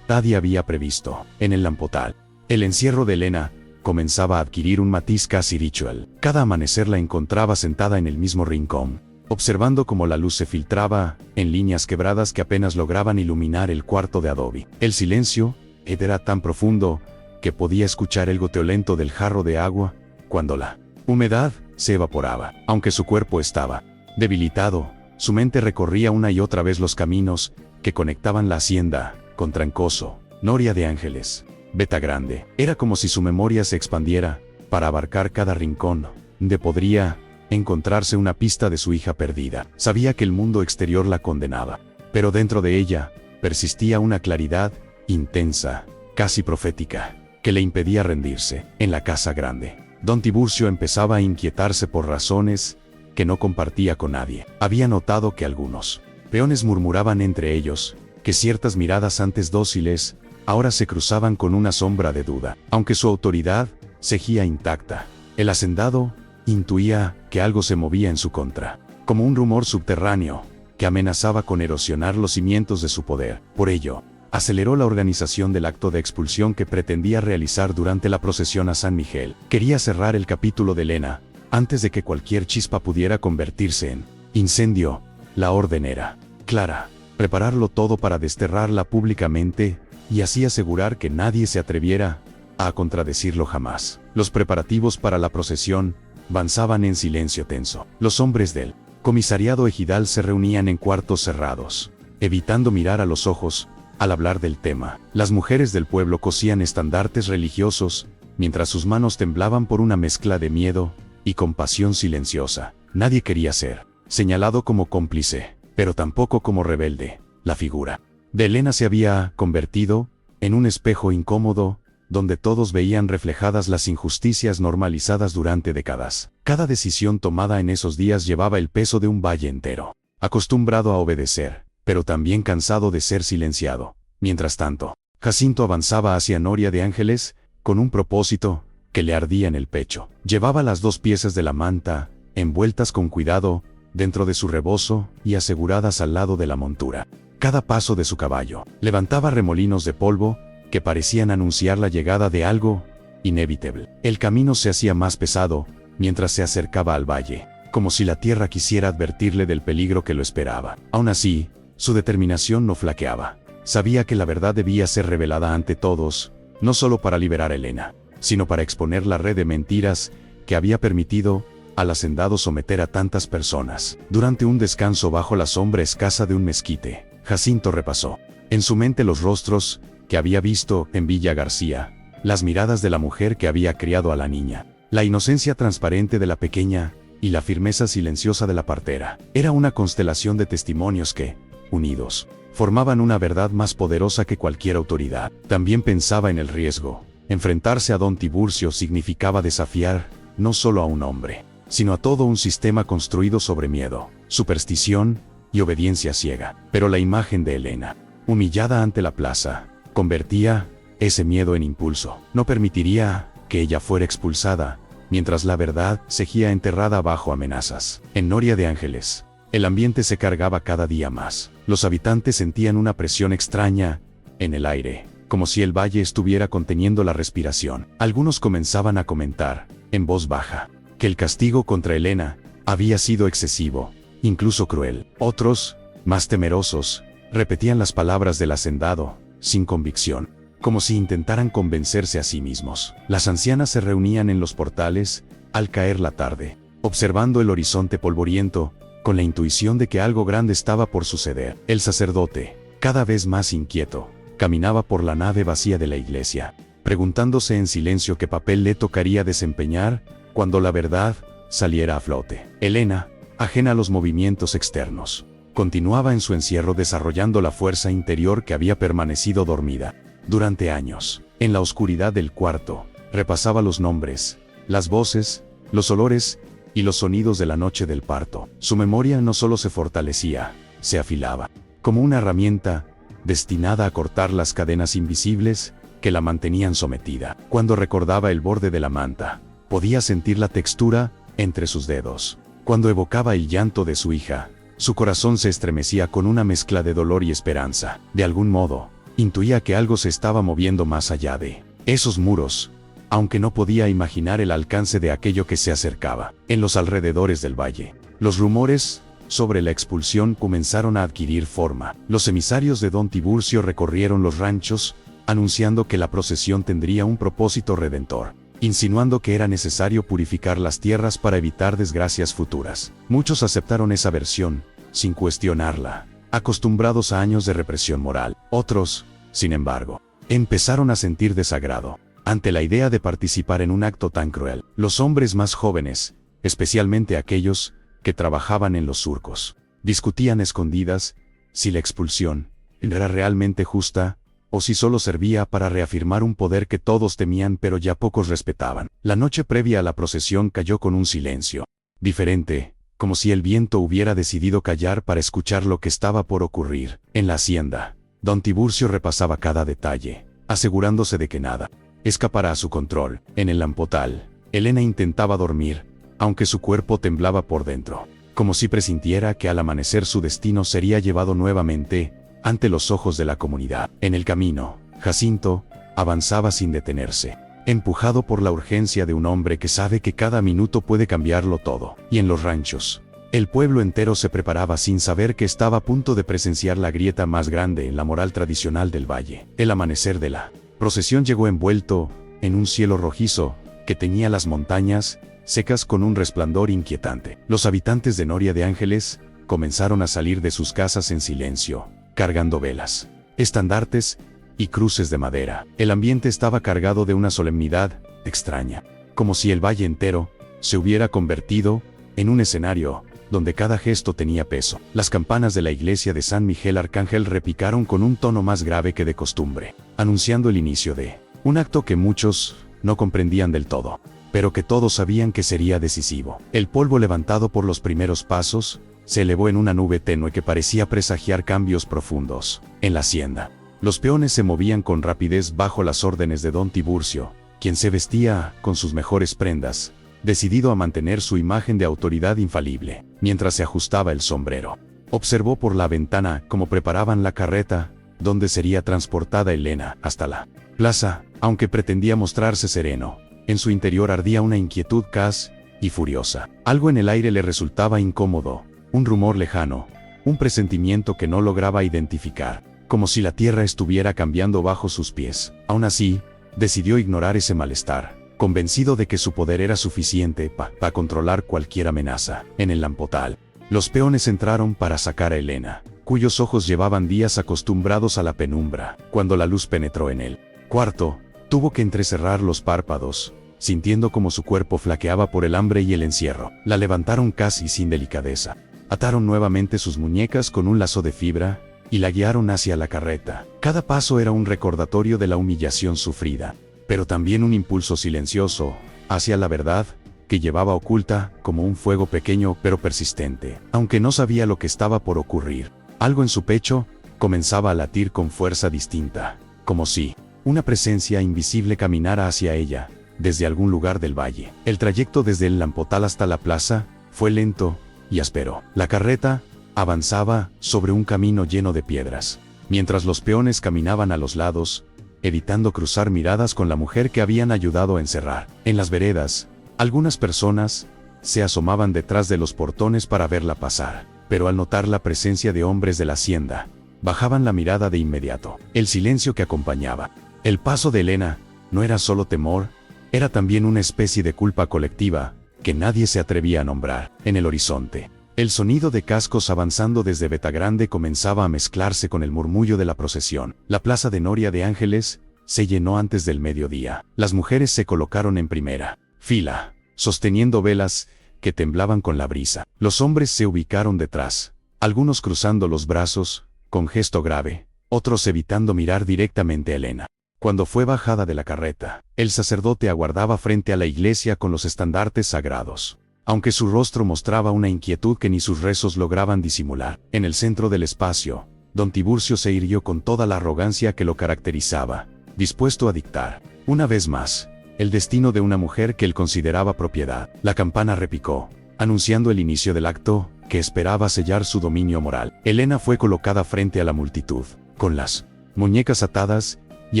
nadie había previsto. En el Lampotal, el encierro de Elena comenzaba a adquirir un matiz casi ritual. Cada amanecer la encontraba sentada en el mismo rincón, observando cómo la luz se filtraba en líneas quebradas que apenas lograban iluminar el cuarto de adobe. El silencio era tan profundo que podía escuchar el goteo lento del jarro de agua cuando la humedad se evaporaba. Aunque su cuerpo estaba debilitado, su mente recorría una y otra vez los caminos que conectaban la hacienda con Trancoso, Noria de Ángeles, Beta Grande. Era como si su memoria se expandiera para abarcar cada rincón donde podría encontrarse una pista de su hija perdida. Sabía que el mundo exterior la condenaba, pero dentro de ella persistía una claridad intensa, casi profética, que le impedía rendirse. En la casa grande, don Tiburcio empezaba a inquietarse por razones que no compartía con nadie. Había notado que algunos peones murmuraban entre ellos, que ciertas miradas antes dóciles ahora se cruzaban con una sombra de duda. Aunque su autoridad seguía intacta, el hacendado intuía que algo se movía en su contra, como un rumor subterráneo que amenazaba con erosionar los cimientos de su poder. Por ello, aceleró la organización del acto de expulsión que pretendía realizar durante la procesión a San Miguel. Quería cerrar el capítulo de Elena antes de que cualquier chispa pudiera convertirse en incendio. La orden era clara: prepararlo todo para desterrarla públicamente y así asegurar que nadie se atreviera a contradecirlo jamás. Los preparativos para la procesión avanzaban en silencio tenso. Los hombres del comisariado ejidal se reunían en cuartos cerrados, evitando mirar a los ojos al hablar del tema. Las mujeres del pueblo cosían estandartes religiosos, mientras sus manos temblaban por una mezcla de miedo y compasión silenciosa. Nadie quería ser señalado como cómplice, pero tampoco como rebelde. La figura de Elena se había convertido en un espejo incómodo, donde todos veían reflejadas las injusticias normalizadas durante décadas. Cada decisión tomada en esos días llevaba el peso de un valle entero, acostumbrado a obedecer, pero también cansado de ser silenciado. Mientras tanto, Jacinto avanzaba hacia Noria de Ángeles, con un propósito que le ardía en el pecho. Llevaba las 2 piezas de la manta, envueltas con cuidado, dentro de su rebozo y aseguradas al lado de la montura. Cada paso de su caballo levantaba remolinos de polvo que parecían anunciar la llegada de algo inevitable. El camino se hacía más pesado mientras se acercaba al valle, como si la tierra quisiera advertirle del peligro que lo esperaba. Aún así, su determinación no flaqueaba. Sabía que la verdad debía ser revelada ante todos, no solo para liberar a Elena, sino para exponer la red de mentiras que había permitido al hacendado someter a tantas personas. Durante un descanso bajo la sombra escasa de un mezquite, Jacinto repasó en su mente los rostros que había visto en Villa García, las miradas de la mujer que había criado a la niña, la inocencia transparente de la pequeña y la firmeza silenciosa de la partera. Era una constelación de testimonios que, unidos, formaban una verdad más poderosa que cualquier autoridad. También pensaba en el riesgo. Enfrentarse a don Tiburcio significaba desafiar no solo a un hombre, sino a todo un sistema construido sobre miedo, superstición y obediencia ciega. Pero la imagen de Elena, humillada ante la plaza, convertía ese miedo en impulso. No permitiría que ella fuera expulsada, mientras la verdad seguía enterrada bajo amenazas. En Noria de Ángeles, el ambiente se cargaba cada día más. Los habitantes sentían una presión extraña en el aire, como si el valle estuviera conteniendo la respiración. Algunos comenzaban a comentar, en voz baja, que el castigo contra Elena había sido excesivo, incluso cruel. Otros, más temerosos, repetían las palabras del hacendado, sin convicción, como si intentaran convencerse a sí mismos. Las ancianas se reunían en los portales, al caer la tarde, observando el horizonte polvoriento, con la intuición de que algo grande estaba por suceder. El sacerdote, cada vez más inquieto, caminaba por la nave vacía de la iglesia, preguntándose en silencio qué papel le tocaría desempeñar cuando la verdad saliera a flote. Elena, ajena a los movimientos externos, continuaba en su encierro desarrollando la fuerza interior que había permanecido dormida durante años. En la oscuridad del cuarto, repasaba los nombres, las voces, los olores y los sonidos de la noche del parto. Su memoria no solo se fortalecía, se afilaba, como una herramienta destinada a cortar las cadenas invisibles que la mantenían sometida. Cuando recordaba el borde de la manta, podía sentir la textura entre sus dedos. Cuando evocaba el llanto de su hija, su corazón se estremecía con una mezcla de dolor y esperanza. De algún modo, intuía que algo se estaba moviendo más allá de esos muros, aunque no podía imaginar el alcance de aquello que se acercaba. En los alrededores del valle, los rumores sobre la expulsión comenzaron a adquirir forma. Los emisarios de Don Tiburcio recorrieron los ranchos, anunciando que la procesión tendría un propósito redentor, insinuando que era necesario purificar las tierras para evitar desgracias futuras. Muchos aceptaron esa versión, sin cuestionarla, acostumbrados a años de represión moral. Otros, sin embargo, empezaron a sentir desagrado ante la idea de participar en un acto tan cruel. Los hombres más jóvenes, especialmente aquellos que trabajaban en los surcos, discutían escondidas si la expulsión era realmente justa o si solo servía para reafirmar un poder que todos temían pero ya pocos respetaban. La noche previa a la procesión cayó con un silencio diferente, como si el viento hubiera decidido callar para escuchar lo que estaba por ocurrir. En la hacienda, Don Tiburcio repasaba cada detalle, asegurándose de que nada escapara a su control. En el lampotal, Elena intentaba dormir, aunque su cuerpo temblaba por dentro, como si presintiera que al amanecer su destino sería llevado nuevamente ante los ojos de la comunidad. En el camino, Jacinto avanzaba sin detenerse, empujado por la urgencia de un hombre que sabe que cada minuto puede cambiarlo todo. Y en los ranchos, el pueblo entero se preparaba sin saber que estaba a punto de presenciar la grieta más grande en la moral tradicional del valle. El amanecer de la procesión llegó envuelto en un cielo rojizo que teñía las montañas secas con un resplandor inquietante. Los habitantes de Noria de Ángeles comenzaron a salir de sus casas en silencio, cargando velas, estandartes y cruces de madera. El ambiente estaba cargado de una solemnidad extraña, como si el valle entero se hubiera convertido en un escenario donde cada gesto tenía peso. Las campanas de la iglesia de San Miguel Arcángel repicaron con un tono más grave que de costumbre, anunciando el inicio de un acto que muchos no comprendían del todo, pero que todos sabían que sería decisivo. El polvo levantado por los primeros pasos se elevó en una nube tenue que parecía presagiar cambios profundos. En la hacienda, los peones se movían con rapidez bajo las órdenes de Don Tiburcio, quien se vestía con sus mejores prendas, decidido a mantener su imagen de autoridad infalible. Mientras se ajustaba el sombrero, observó por la ventana cómo preparaban la carreta, donde sería transportada Elena hasta la plaza. Aunque pretendía mostrarse sereno, en su interior ardía una inquietud casi y furiosa. Algo en el aire le resultaba incómodo, un rumor lejano, un presentimiento que no lograba identificar, como si la tierra estuviera cambiando bajo sus pies. Aún así, decidió ignorar ese malestar, convencido de que su poder era suficiente para controlar cualquier amenaza. En el lampotal, los peones entraron para sacar a Elena, cuyos ojos llevaban días acostumbrados a la penumbra. Cuando la luz penetró en el cuarto, tuvo que entrecerrar los párpados, sintiendo como su cuerpo flaqueaba por el hambre y el encierro. La levantaron casi sin delicadeza, ataron nuevamente sus muñecas con un lazo de fibra y la guiaron hacia la carreta. Cada paso era un recordatorio de la humillación sufrida, pero también un impulso silencioso hacia la verdad que llevaba oculta como un fuego pequeño pero persistente. Aunque no sabía lo que estaba por ocurrir, algo en su pecho comenzaba a latir con fuerza distinta, como si una presencia invisible caminara hacia ella desde algún lugar del valle. El trayecto desde el lampotal hasta la plaza fue lento y áspero. La carreta avanzaba sobre un camino lleno de piedras, mientras los peones caminaban a los lados, evitando cruzar miradas con la mujer que habían ayudado a encerrar. En las veredas, algunas personas se asomaban detrás de los portones para verla pasar, pero al notar la presencia de hombres de la hacienda, bajaban la mirada de inmediato. El silencio que acompañaba el paso de Elena no era solo temor, era también una especie de culpa colectiva que nadie se atrevía a nombrar. En el horizonte, El sonido de cascos avanzando desde Betagrande comenzaba a mezclarse con el murmullo de la procesión. La plaza de Noria de Ángeles se llenó antes del mediodía. Las mujeres se colocaron en primera fila, sosteniendo velas que temblaban con la brisa. Los hombres se ubicaron detrás, algunos cruzando los brazos, con gesto grave, otros evitando mirar directamente a Elena. Cuando fue bajada de la carreta, el sacerdote aguardaba frente a la iglesia con los estandartes sagrados. Aunque su rostro mostraba una inquietud que ni sus rezos lograban disimular. En el centro del espacio, don Tiburcio se irguió con toda la arrogancia que lo caracterizaba, dispuesto a dictar, una vez más, el destino de una mujer que él consideraba propiedad. La campana repicó, anunciando el inicio del acto, que esperaba sellar su dominio moral. Elena fue colocada frente a la multitud, con las muñecas atadas y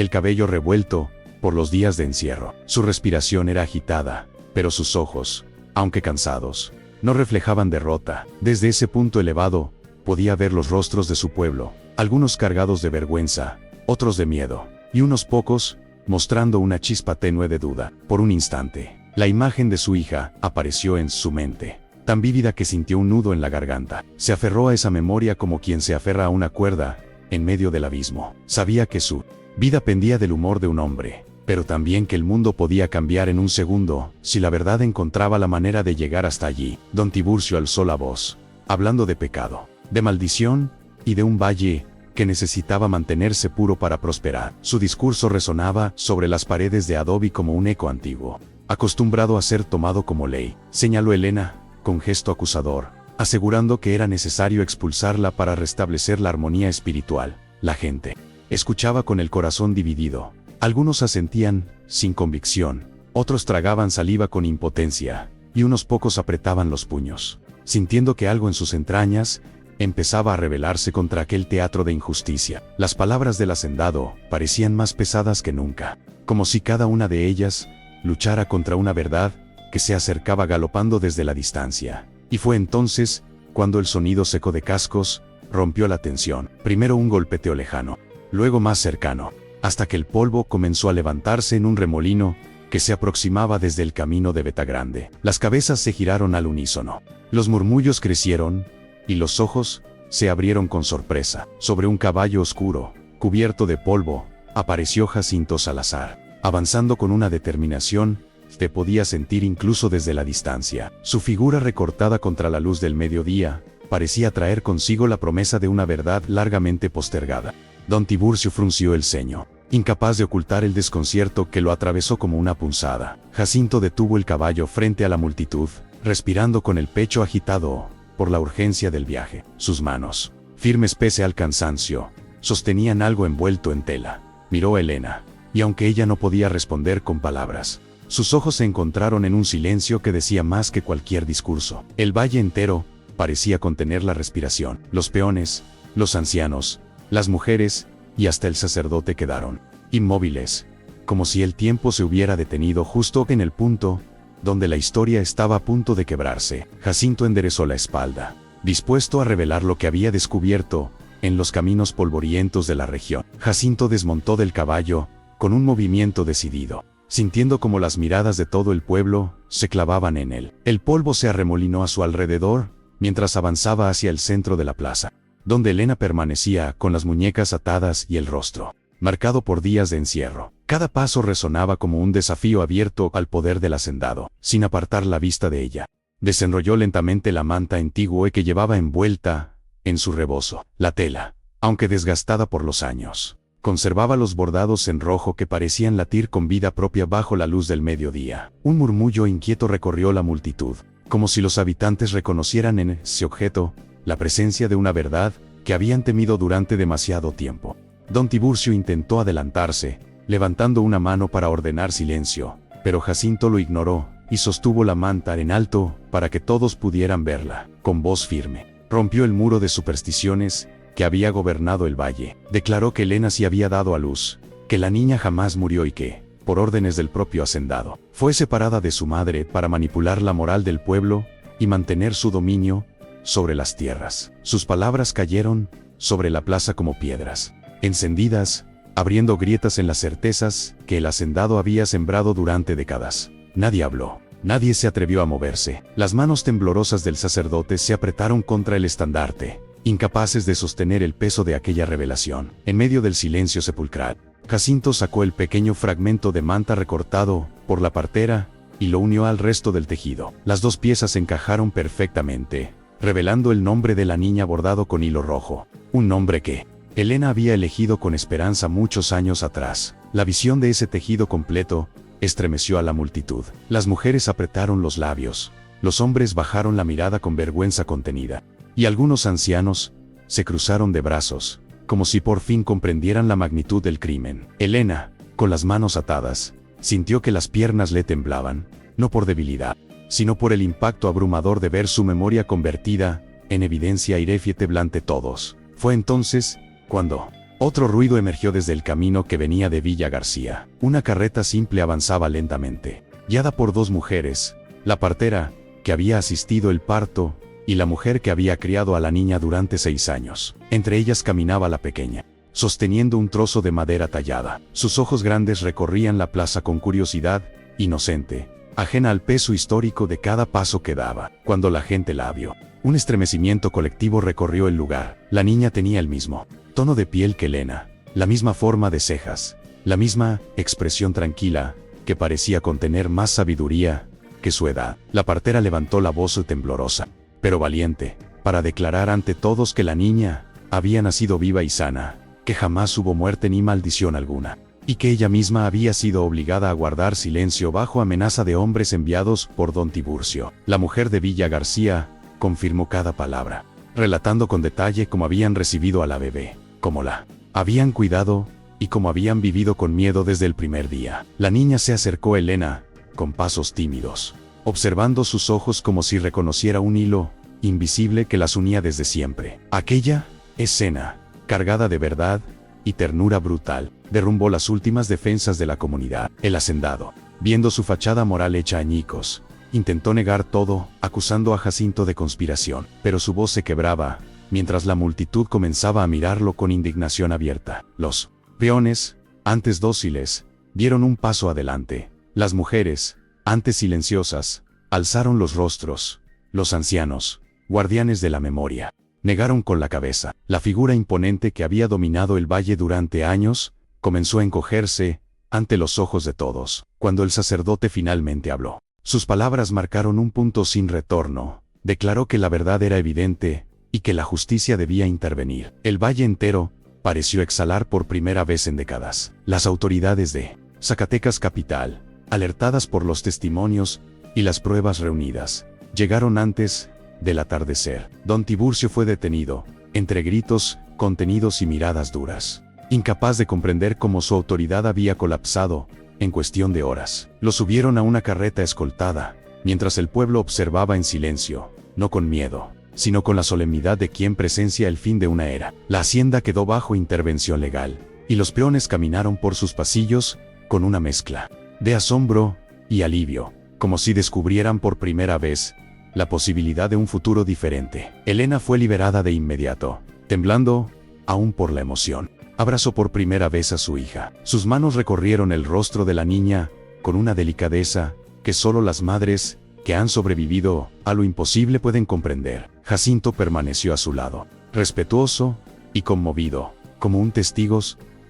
el cabello revuelto por los días de encierro. Su respiración era agitada, pero sus ojos, aunque cansados, no reflejaban derrota. Desde ese punto elevado, podía ver los rostros de su pueblo, algunos cargados de vergüenza, otros de miedo, y unos pocos, mostrando una chispa tenue de duda. Por un instante, la imagen de su hija apareció en su mente, tan vívida que sintió un nudo en la garganta. Se aferró a esa memoria como quien se aferra a una cuerda, en medio del abismo. Sabía que su vida pendía del humor de un hombre, pero también que el mundo podía cambiar en un segundo, si la verdad encontraba la manera de llegar hasta allí. Don Tiburcio alzó la voz, hablando de pecado, de maldición, y de un valle que necesitaba mantenerse puro para prosperar. Su discurso resonaba sobre las paredes de adobe como un eco antiguo, acostumbrado a ser tomado como ley, señaló Elena, con gesto acusador, asegurando que era necesario expulsarla para restablecer la armonía espiritual. La gente escuchaba con el corazón dividido. Algunos asentían, sin convicción, otros tragaban saliva con impotencia, y unos pocos apretaban los puños, sintiendo que algo en sus entrañas empezaba a rebelarse contra aquel teatro de injusticia. Las palabras del hacendado parecían más pesadas que nunca, como si cada una de ellas luchara contra una verdad que se acercaba galopando desde la distancia. Y fue entonces cuando el sonido seco de cascos rompió la tensión. Primero un golpeteo lejano, luego más cercano, hasta que el polvo comenzó a levantarse en un remolino que se aproximaba desde el camino de Betagrande. Las cabezas se giraron al unísono, los murmullos crecieron, y los ojos se abrieron con sorpresa. Sobre un caballo oscuro, cubierto de polvo, apareció Jacinto Salazar, avanzando con una determinación que podía sentir incluso desde la distancia. Su figura recortada contra la luz del mediodía parecía traer consigo la promesa de una verdad largamente postergada. Don Tiburcio frunció el ceño, incapaz de ocultar el desconcierto que lo atravesó como una punzada. Jacinto detuvo el caballo frente a la multitud, respirando con el pecho agitado por la urgencia del viaje. Sus manos, firmes pese al cansancio, sostenían algo envuelto en tela. Miró a Elena, y aunque ella no podía responder con palabras, sus ojos se encontraron en un silencio que decía más que cualquier discurso. El valle entero parecía contener la respiración. Los peones, los ancianos, las mujeres y hasta el sacerdote quedaron inmóviles, como si el tiempo se hubiera detenido justo en el punto donde la historia estaba a punto de quebrarse. Jacinto enderezó la espalda, dispuesto a revelar lo que había descubierto en los caminos polvorientos de la región. Jacinto desmontó del caballo con un movimiento decidido, sintiendo como las miradas de todo el pueblo se clavaban en él. El polvo se arremolinó a su alrededor mientras avanzaba hacia el centro de la plaza, donde Elena permanecía con las muñecas atadas y el rostro marcado por días de encierro. Cada paso resonaba como un desafío abierto al poder del hacendado. Sin apartar la vista de ella, desenrolló lentamente la manta antigua que llevaba envuelta en su rebozo. La tela, aunque desgastada por los años, conservaba los bordados en rojo que parecían latir con vida propia bajo la luz del mediodía. Un murmullo inquieto recorrió la multitud, como si los habitantes reconocieran en ese objeto la presencia de una verdad que habían temido durante demasiado tiempo. Don Tiburcio intentó adelantarse, levantando una mano para ordenar silencio, pero Jacinto lo ignoró y sostuvo la manta en alto para que todos pudieran verla. Con voz firme, rompió el muro de supersticiones que había gobernado el valle. Declaró que Elena sí había dado a luz, que la niña jamás murió y que, por órdenes del propio hacendado, fue separada de su madre para manipular la moral del pueblo y mantener su dominio sobre las tierras. Sus palabras cayeron sobre la plaza como piedras encendidas, abriendo grietas en las certezas que el hacendado había sembrado durante décadas. Nadie habló. Nadie se atrevió a moverse. Las manos temblorosas del sacerdote se apretaron contra el estandarte, incapaces de sostener el peso de aquella revelación. En medio del silencio sepulcral, Jacinto sacó el pequeño fragmento de manta recortado por la partera y lo unió al resto del tejido. Las dos piezas encajaron perfectamente, revelando el nombre de la niña bordado con hilo rojo. Un nombre que Elena había elegido con esperanza muchos años atrás. La visión de ese tejido completo estremeció a la multitud. Las mujeres apretaron los labios, los hombres bajaron la mirada con vergüenza contenida, y algunos ancianos se cruzaron de brazos, como si por fin comprendieran la magnitud del crimen. Elena, con las manos atadas, sintió que las piernas le temblaban, no por debilidad, sino por el impacto abrumador de ver su memoria convertida en evidencia irrefutable ante todos. Fue entonces cuando otro ruido emergió desde el camino que venía de Villa García. Una carreta simple avanzaba lentamente, guiada por dos mujeres, la partera, que había asistido el parto, y la mujer que había criado a la niña durante 6 años. Entre ellas caminaba la pequeña, sosteniendo un trozo de madera tallada. Sus ojos grandes recorrían la plaza con curiosidad inocente, ajena al peso histórico de cada paso que daba. Cuando la gente la vio, un estremecimiento colectivo recorrió el lugar. La niña tenía el mismo tono de piel que Elena, la misma forma de cejas, la misma expresión tranquila, que parecía contener más sabiduría que su edad. La partera levantó la voz temblorosa, pero valiente, para declarar ante todos que la niña había nacido viva y sana, que jamás hubo muerte ni maldición alguna, y que ella misma había sido obligada a guardar silencio bajo amenaza de hombres enviados por don Tiburcio. La mujer de Villa García confirmó cada palabra, relatando con detalle cómo habían recibido a la bebé, cómo la habían cuidado y cómo habían vivido con miedo desde el primer día. La niña se acercó a Elena con pasos tímidos, observando sus ojos como si reconociera un hilo invisible que las unía desde siempre. Aquella escena, cargada de verdad y ternura brutal, derrumbó las últimas defensas de la comunidad. El hacendado, viendo su fachada moral hecha añicos, intentó negar todo, acusando a Jacinto de conspiración, pero su voz se quebraba, mientras la multitud comenzaba a mirarlo con indignación abierta. Los peones, antes dóciles, dieron un paso adelante. Las mujeres, antes silenciosas, alzaron los rostros. Los ancianos, guardianes de la memoria, negaron con la cabeza. La figura imponente que había dominado el valle durante años, comenzó a encogerse ante los ojos de todos. Cuando el sacerdote finalmente habló, sus palabras marcaron un punto sin retorno. Declaró que la verdad era evidente y que la justicia debía intervenir. El valle entero pareció exhalar por primera vez en décadas. Las autoridades de Zacatecas capital, alertadas por los testimonios y las pruebas reunidas, llegaron antes del atardecer. Don Tiburcio fue detenido, entre gritos, contenidos y miradas duras, incapaz de comprender cómo su autoridad había colapsado en cuestión de horas. Lo subieron a una carreta escoltada, mientras el pueblo observaba en silencio, no con miedo, sino con la solemnidad de quien presencia el fin de una era. La hacienda quedó bajo intervención legal, y los peones caminaron por sus pasillos con una mezcla de asombro y alivio, como si descubrieran por primera vez la posibilidad de un futuro diferente. Elena fue liberada de inmediato, temblando aún por la emoción. Abrazó por primera vez a su hija. Sus manos recorrieron el rostro de la niña con una delicadeza que solo las madres que han sobrevivido a lo imposible pueden comprender. Jacinto permaneció a su lado, respetuoso y conmovido, como un testigo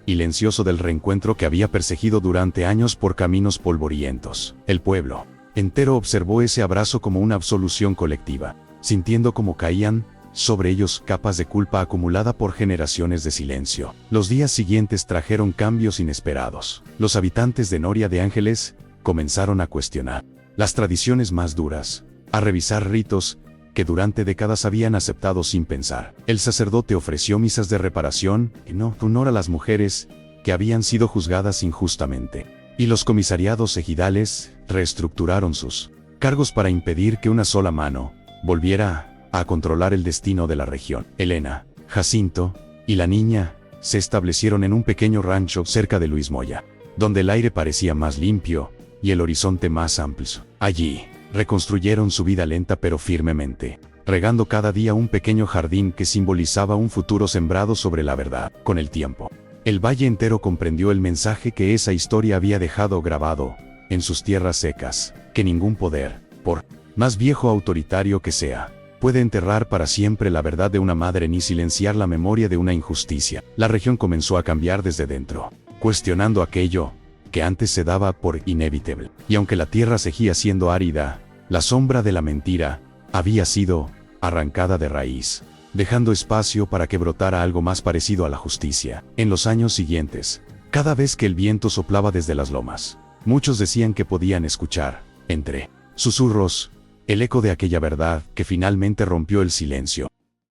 silencioso del reencuentro que había perseguido durante años por caminos polvorientos. El pueblo entero observó ese abrazo como una absolución colectiva, sintiendo cómo caían sobre ellos capas de culpa acumulada por generaciones de silencio. Los días siguientes trajeron cambios inesperados. Los habitantes de Noria de Ángeles comenzaron a cuestionar las tradiciones más duras, a revisar ritos que durante décadas habían aceptado sin pensar. El sacerdote ofreció misas de reparación en honor a las mujeres que habían sido juzgadas injustamente, y los comisariados ejidales reestructuraron sus cargos para impedir que una sola mano volviera a controlar el destino de la región. Elena, Jacinto y la niña se establecieron en un pequeño rancho cerca de Luis Moya, donde el aire parecía más limpio y el horizonte más amplio. Allí reconstruyeron su vida lenta pero firmemente, regando cada día un pequeño jardín que simbolizaba un futuro sembrado sobre la verdad. Con el tiempo, el valle entero comprendió el mensaje que esa historia había dejado grabado en sus tierras secas, que ningún poder, por más viejo autoritario que sea, puede enterrar para siempre la verdad de una madre ni silenciar la memoria de una injusticia. La región comenzó a cambiar desde dentro, cuestionando aquello que antes se daba por inevitable. Y aunque la tierra seguía siendo árida, la sombra de la mentira había sido arrancada de raíz, dejando espacio para que brotara algo más parecido a la justicia. En los años siguientes, cada vez que el viento soplaba desde las lomas, muchos decían que podían escuchar, entre susurros, el eco de aquella verdad que finalmente rompió el silencio.